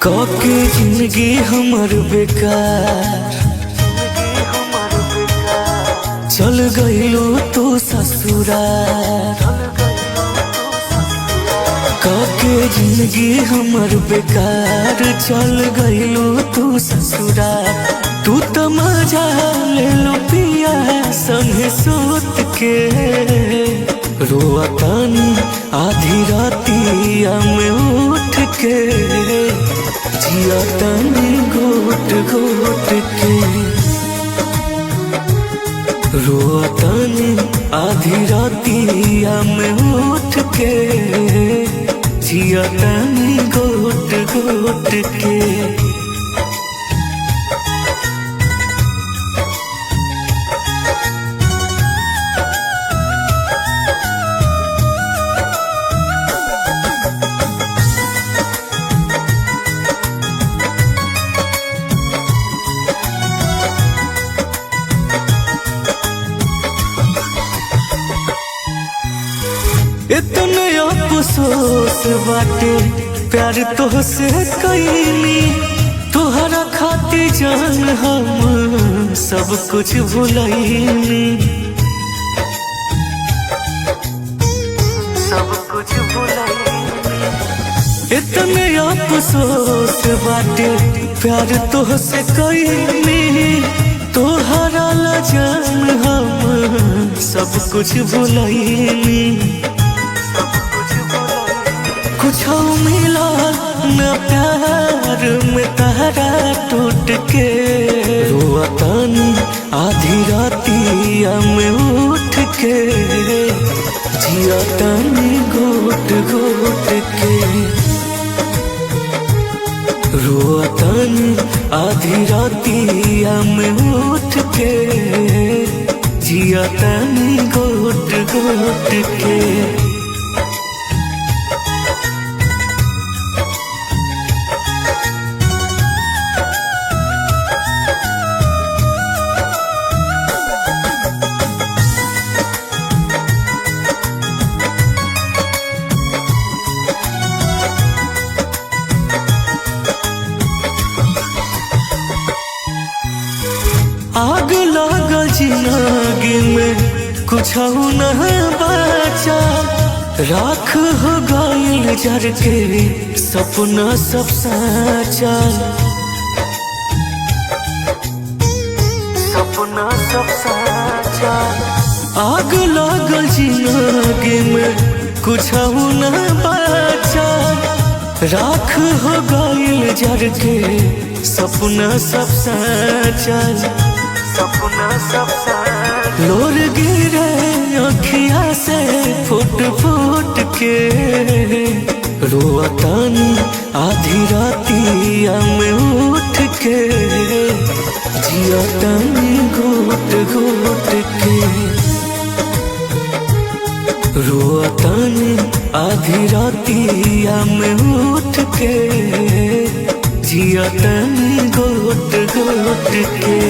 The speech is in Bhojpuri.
काके जिंदगी हमर बेकार, चल गइलो तू ससुराल। काके जिंदगी हमर बेकार, चल गइलो तू ससुराल। तू तो मजा ले लो पिया संगे सोत के, रोअतानी आधी रातिया में उठ के, जियातानी घोट घोट के। रोअतानी आधी रातिया में उठ के, जियातानी घोट घोट के। इतने अफसोस बाटे प्यार तोहसे कईनी, तोहरा खातिर जान हम सब कुछ भुलैनी। सब कुछ भुलैनी। इतने अफसोस बाटे प्यार तोहसे कईनी, तोहरा ला जान हम सब कुछ भुलैनी। कुछ मिला न प्यार में तारा टूट के, रोअतानी आधी रातिया में उठ के, जियातानी घोट घोट के। रोअतानी आधी रातिया में उठ के, जियातानी घोट घोट के। आग लागल जिंदगी में कुछ न बचा, राख हो गइल जर के सपना सब साचा। सपना सब साचा। आग लागल जिंदगी में कुछ न बचा, राख हो गइल जर के सपना सब साचा। सपना सब साथ लोर गिरे अखिया से फुट फुट के, रोअतानी आधी रातिया में उठ के, जियातानी घोट घोट के। रोअतानी आधी रातिया में उठ के, जियातानी घोट घोट के।